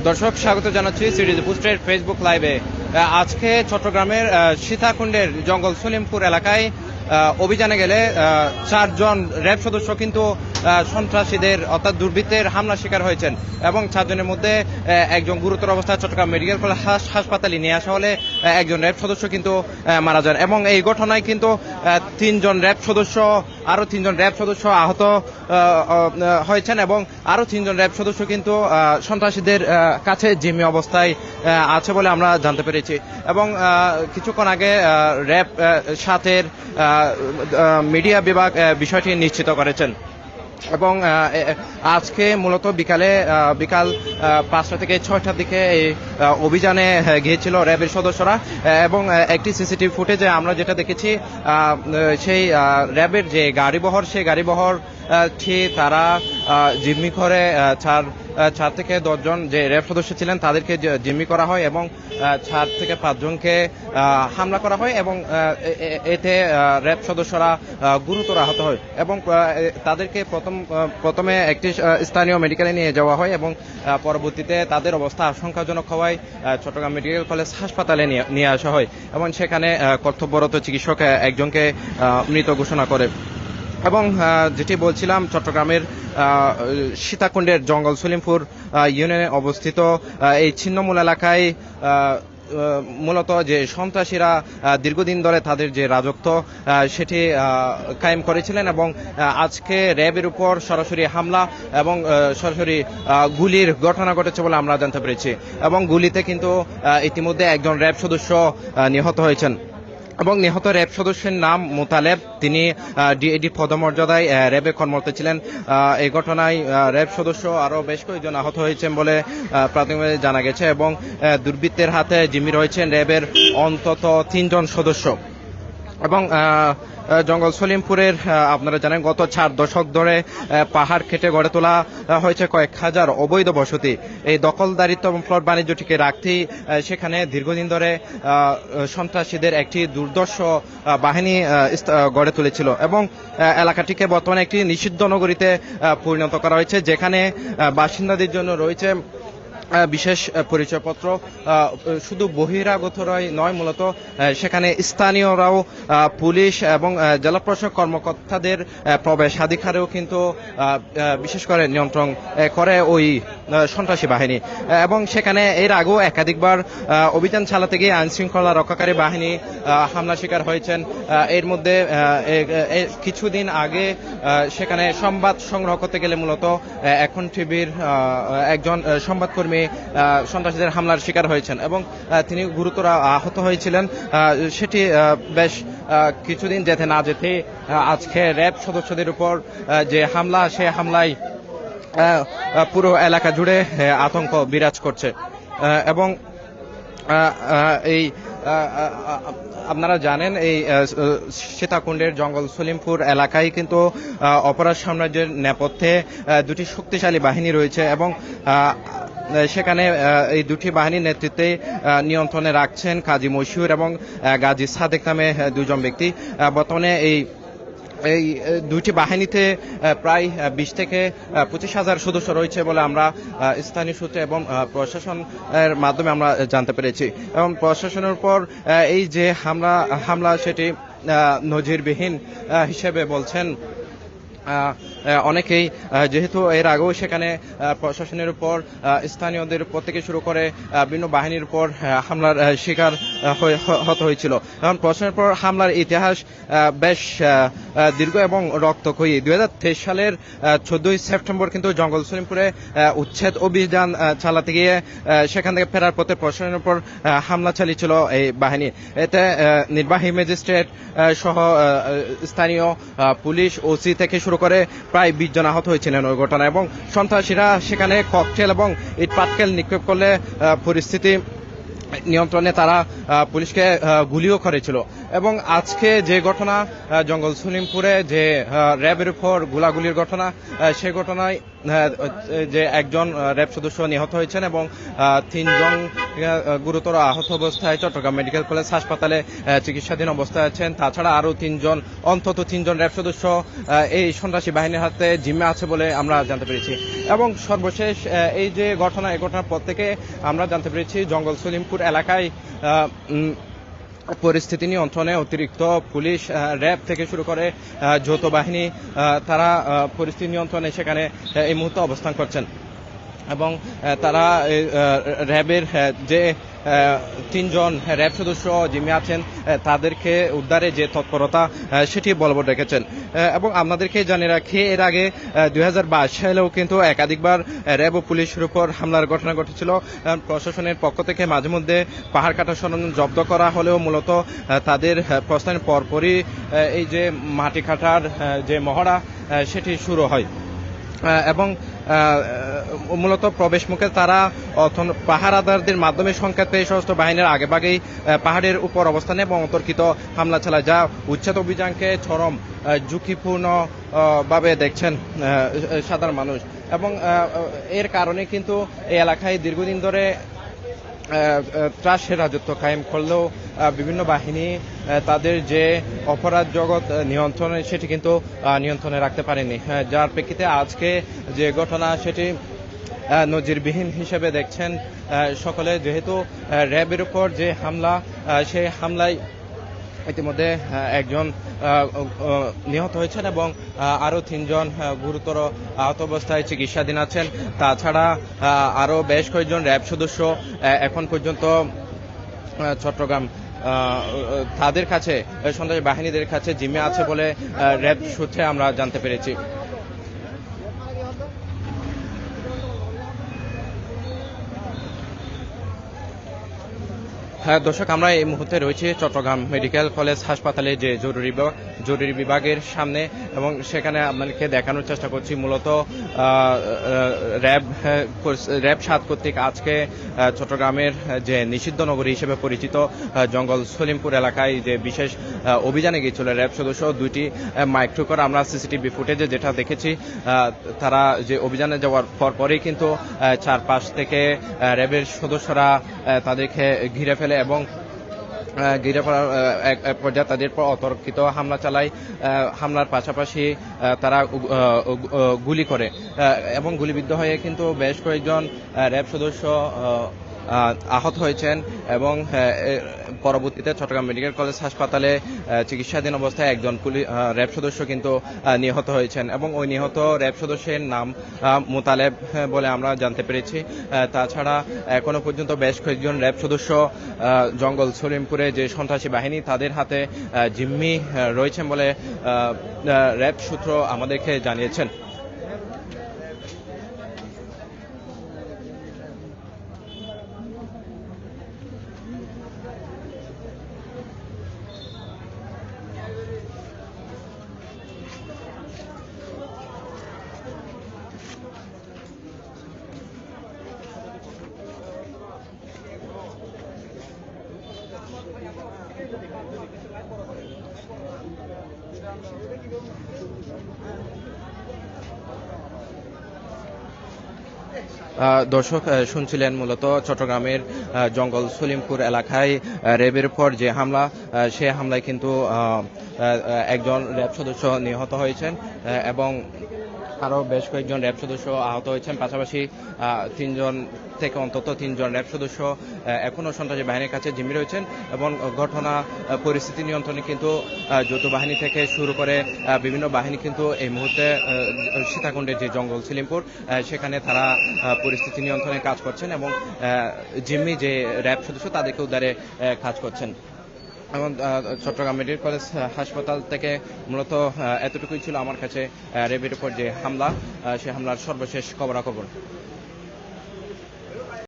দর্শক স্বাগত জানাচ্ছি সিরিজ বুস্টের ফেসবুক লাইভে। আজকে চট্টগ্রামের সীতাকুণ্ডের জঙ্গল সলিমপুর এলাকায় অভিযানে গেলে 4 জন র্যাব সদস্য কিন্তু সন্ত্রাসীদের অর্থাৎ দুর্বৃত্তের হামলা শিকার হয়েছেন এবং 4 জনের মধ্যে একজন গুরুতর অবস্থায় চট্টগ্রাম মেডিকেল কলেজ হাসপাতালে নিয়ে আসা হলে একজন র্যাব সদস্য কিন্তু মারা যান এবং এই ঘটনায় কিন্তু 3 জন র্যাব সদস্য আরো 3 জন র্যাব সদস্য আহত হয়েছেন এবং আরো 3 জন র্যাব সদস্য কিন্তু সন্ত্রাসীদের কাছে জিম্মি অবস্থায় আছে বলে আমরা জানতে পেরেছি এবং কিছুক্ষণ আগে র্যাব 7-এর মিডিয়া বিভাগ বিষয়টি নিশ্চিত করেছেন এবং আজকে মূলত বিকাল 5টা থেকে 6টার দিকে এই অভিযানে গিয়েছিল র্যাবের সদস্যরা এবং একটি সিসিটিভি ফুটেজে আমরা যেটা দেখেছি সেই র্যাবের যে গাড়িবহর সেই গাড়িবহর তারা জিম্মি করে 4 থেকে 10 জন যে র্যাব সদস্য ছিলেন তাদেরকে জিম্মি করা হয় এবং 4 থেকে 5 জনকে হামলা করা হয় এবং এতে র্যাব সদস্যরা গুরুতর আহত হয় এবং তাদেরকে প্রথমে একটি স্থানীয় মেডিকেলে নিয়ে যাওয়া হয় এবং পরবর্তীতে তাদের অবস্থা আশঙ্কাজনক হওয়ায় চট্টগ্রাম মেডিকেল কলেজ হাসপাতালে নিয়ে আসা হয় এবং সেখানে কর্তব্যরত চিকিৎসক একজনকে মৃত ঘোষণা করে এবং যেটি বলছিলাম চট্টগ্রামের সীতাকুণ্ডের জঙ্গল সলিমপুর ইউনিয়নে অবস্থিত এই ছিন্নমূল এলাকায় মূলত যে সন্ত্রাসীরা দীর্ঘদিন ধরে তাদের যে রাজত্ব সেটি কায়েম করেছিলেন এবং আজকে র্যাবের উপর সরাসরি হামলা এবং সরাসরি গুলির ঘটনা ঘটেছে বলে আমরা জানতে পেরেছি এবং গুলিতে কিন্তু ইতিমধ্যে একজন র্যাব সদস্য নিহত হয়েছেন এবং নিহত র্যাব সদস্যের নাম মোতালেব। তিনি ডিএডি পদমর্যাদায় র্যাবে কর্মরত ছিলেন। এই ঘটনায় র্যাব সদস্য আরও বেশ কয়েকজন আহত হয়েছেন বলে প্রাথমিকভাবে জানা গেছে এবং দুর্বৃত্তের হাতে জিম্মি রয়েছেন র্যাবের অন্তত 3 জন সদস্য এবং জঙ্গল সলিমপুরের আপনারা জানেন গত 4 দশক ধরে পাহাড় কেটে গড়ে তোলা হয়েছে কয়েক হাজার অবৈধ বসতি। এই দখলদারিত্ব এবং প্লট বাণিজ্যটিকে রাখতেই সেখানে দীর্ঘদিন ধরে সন্ত্রাসীদের একটি দুর্ধর্ষ বাহিনী গড়ে তুলেছিল এবং এলাকাটিকে বর্তমানে একটি নিষিদ্ধ নগরীতে পরিণত করা হয়েছে, যেখানে বাসিন্দাদের জন্য রয়েছে বিশেষ পরিচয়পত্র। শুধু বহিরাগতরাই নয়, মূলত সেখানে স্থানীয়রাও পুলিশ এবং জেলা প্রশাসক কর্মকর্তাদের প্রবেশাধিকারেও কিন্তু বিশেষ করে নিয়ন্ত্রণ করে ওই সন্ত্রাসী বাহিনী এবং সেখানে এর আগেও একাধিকবার অভিযান চালাতে গিয়ে আইনশৃঙ্খলা রক্ষাকারী বাহিনী হামলা শিকার হয়েছেন। এর মধ্যে কিছুদিন আগে সেখানে সংবাদ সংগ্রহ করতে গেলে মূলত এখন টিভির একজন সংবাদকর্মী সন্ত্রাসীদের হামলার শিকার হয়েছেন এবং তিনি গুরুতর আহত হয়েছিলেন। সেটি বেশ কিছুদিন যেতে না যেতে আজকে র্যাব সদস্যদের উপর যে হামলা, সে হামলায় পুরো এলাকা জুড়ে আতঙ্ক বিরাজ করছে এবং এই আপনারা জানেন এই সীতাকুণ্ডের জঙ্গল সলিমপুর এলাকায় কিন্তু অপরাধ সাম্রাজ্যের নেপথ্যে দুটি শক্তিশালী বাহিনী রয়েছে এবং সেখানে এই দুটি বাহিনীর নেতৃত্বে নিয়ন্ত্রণে রাখছেন কাজী মশিউর এবং গাজী সাদেক নামে 2 জন ব্যক্তি। বর্তমানে এই দুইটি বাহিনীতে প্রায় 20 থেকে 25,000 সদস্য রয়েছে বলে আমরা স্থানীয় সূত্রে এবং প্রশাসনের মাধ্যমে আমরা জানতে পেরেছি এবং প্রশাসনের উপর এই যে হামলা সেটি নজিরবিহীন হিসেবে বলছেন অনেকেই, যেহেতু এর আগেও সেখানে প্রশাসনের উপর স্থানীয়দের উপর থেকে শুরু করে বিভিন্ন বাহিনীর উপর হামলার শিকার হতে হয়েছিল এবং প্রশাসনের উপর হামলার ইতিহাস বেশ দীর্ঘ এবং রক্তক্ষয়ী। 2023 সালের 14ই সেপ্টেম্বর কিন্তু জঙ্গল সলিমপুরে উচ্ছেদ অভিযান চালাতে গিয়ে সেখান থেকে ফেরার পথে প্রশাসনের উপর হামলা চালিয়েছিল এই বাহিনী। এতে নির্বাহী ম্যাজিস্ট্রেট সহ স্থানীয় পুলিশ, ওসি থেকে শুরু করে প্রায় 20 জন আহত হয়েছিলেন ওই ঘটনা এবং সন্ত্রাসীরা সেখানে ককটেল এবং ইট পাটকেল নিক্ষেপ করলে পরিস্থিতি নিয়ন্ত্রণে তারা পুলিশকে গুলিও করেছিল। এবং আজকে যে ঘটনা জঙ্গল সলিমপুরে যে র্যাবের উপর গোলাগুলির ঘটনা, সেই ঘটনায় যে একজন র্যাব সদস্য নিহত হয়েছেন এবং 3 জন গুরুতর আহত অবস্থায় চট্টগ্রাম মেডিকেল কলেজ হাসপাতালে চিকিৎসাধীন অবস্থায় আছেন। তাছাড়া আরও অন্তত 3 জন র্যাব সদস্য এই সন্ত্রাসী বাহিনীর হাতে জিম্মে আছে বলে আমরা জানতে পেরেছি। এবং সর্বশেষ এই যে ঘটনা, এই ঘটনার পর থেকে আমরা জানতে পেরেছি জঙ্গল সলিমপুর এলাকায় পরিস্থিতি নিয়ন্ত্রণে অতিরিক্ত পুলিশ, র্যাব থেকে শুরু করে যৌথ বাহিনী, তারা পরিস্থিতি নিয়ন্ত্রণে সেখানে এই মুহূর্তে অবস্থান করছেন। এবং তারা র্যাবের যে 3 জন র্যাব সদস্য জিম্মে আছেন তাদেরকে উদ্ধারে যে তৎপরতা সেটি বলবৎ রেখেছেন। এবং আপনাদেরকে জানিয়ে রাখি, এর আগে 2022 সালেও কিন্তু একাধিকবার র্যাব ও পুলিশের উপর হামলার ঘটনা ঘটেছিল। প্রশাসনের পক্ষ থেকে মাঝে মধ্যে পাহাড় কাটা সরঞ্জাম জব্দ করা হলেও মূলত তাদের প্রস্থানের পরপরই এই যে মাটি কাটার যে মহড়া সেটি শুরু হয়। এবং মূলত প্রবেশ মুখে তারা পাহারাদারদের মাধ্যমে সংকেত পেয়ে সশস্ত্র বাহিনীর আগেভাগেই পাহাড়ের উপর অবস্থানে এবং অতর্কিত হামলা চালায়, যা উচ্ছেদ অভিযানকে চরম ঝুঁকিপূর্ণ ভাবে দেখছেন সাধারণ মানুষ। এবং এর কারণে কিন্তু এই এলাকায় দীর্ঘদিন ধরে ত্রাসের রাজত্ব কায়েম করলেও বিভিন্ন বাহিনী তাদের যে অপরাধ জগৎ নিয়ন্ত্রণে সেটি কিন্তু নিয়ন্ত্রণে রাখতে পারেনি, যার প্রেক্ষিতে আজকে যে ঘটনা সেটি নজিরবিহীন হিসেবে দেখছেন সকলে। যেহেতু র্যাবের উপর যে হামলা, সেই হামলায় ইতিমধ্যে একজন নিহত হয়েছেন এবং আরও 3 জন গুরুতর আহত অবস্থায় চিকিৎসাধীন আছেন। তাছাড়া আরও বেশ কয়েকজন র্যাব সদস্য এখন পর্যন্ত চট্টগ্রাম তাদের কাছে, সন্ত্রাসী বাহিনীদের কাছে জিম্মে আছে বলে র্যাব সূত্রে আমরা জানতে পেরেছি। হ্যাঁ দর্শক, আমরা এই মুহূর্তে রয়েছি চট্টগ্রাম মেডিকেল কলেজ হাসপাতালে যে জরুরি বিভাগের সামনে, এবং সেখানে আপনাদেরকে দেখানোর চেষ্টা করছি মূলত র্যাব 7 কর্তৃক আজকে চট্টগ্রামের যে নিষিদ্ধ নগরী হিসেবে পরিচিত জঙ্গল সলিমপুর এলাকায় যে বিশেষ অভিযানে গিয়েছিল র্যাব সদস্য 2টি মাইক্রোকার। আমরা সিসিটিভি ফুটেজে যেটা দেখেছি, তারা যে অভিযানে যাওয়ার পরপরই কিন্তু চারপাশ থেকে র্যাবের সদস্যরা তাদেরকে ঘিরে ফেলে এবং ঘিরে ফেলার এক পর্যায়ে তাদের পর অতর্কিত হামলা চালায়। হামলার পাশাপাশি তারা গুলি করে এবং গুলিবিদ্ধ হয়ে কিন্তু বেশ কয়েকজন র্যাব সদস্য আহত হয়েছেন এবং পরবর্তীতে চট্টগ্রাম মেডিকেল কলেজ হাসপাতালে চিকিৎসাধীন অবস্থায় একজন র্যাব সদস্য কিন্তু নিহত হয়েছেন এবং ওই নিহত র্যাব সদস্যের নাম মোতালেব বলে আমরা জানতে পেরেছি। তাছাড়া এখনো পর্যন্ত বেশ কয়েকজন র্যাব সদস্য জঙ্গল সলিমপুরে যে সন্ত্রাসী বাহিনী তাদের হাতে জিম্মি রয়েছেন বলে র্যাব সূত্র আমাদেরকে জানিয়েছেন। দর্শক শুনছিলেন মূলত চট্টগ্রামের জঙ্গল সলিমপুর এলাকায় র্যাবের উপর যে হামলা, সে হামলায় কিন্তু একজন র্যাব সদস্য নিহত হয়েছেন এবং আরও বেশ কয়েকজন র্যাব সদস্য আহত হয়েছেন। পাশাপাশি 3 জন থেকে অন্তত 3 জন র্যাব সদস্য এখনও সন্ত্রাসী বাহিনীর কাছে জিম্মি রয়েছেন এবং ঘটনা পরিস্থিতি নিয়ন্ত্রণে কিন্তু যৌথ বাহিনী থেকে শুরু করে বিভিন্ন বাহিনী কিন্তু এই মুহূর্তে সীতাকুণ্ডের যে জঙ্গল সলিমপুর সেখানে তারা পরিস্থিতি নিয়ন্ত্রণে কাজ করছেন এবং জিম্মি যে র্যাব সদস্য তাদেরকে উদ্ধারে কাজ করছেন। এবং চট্টগ্রাম মেডিকেল কলেজ হাসপাতাল থেকে মূলত এতটুকুই ছিল আমার কাছে র্যাবের উপর যে হামলা, সে হামলার সর্বশেষ খবরাখবর।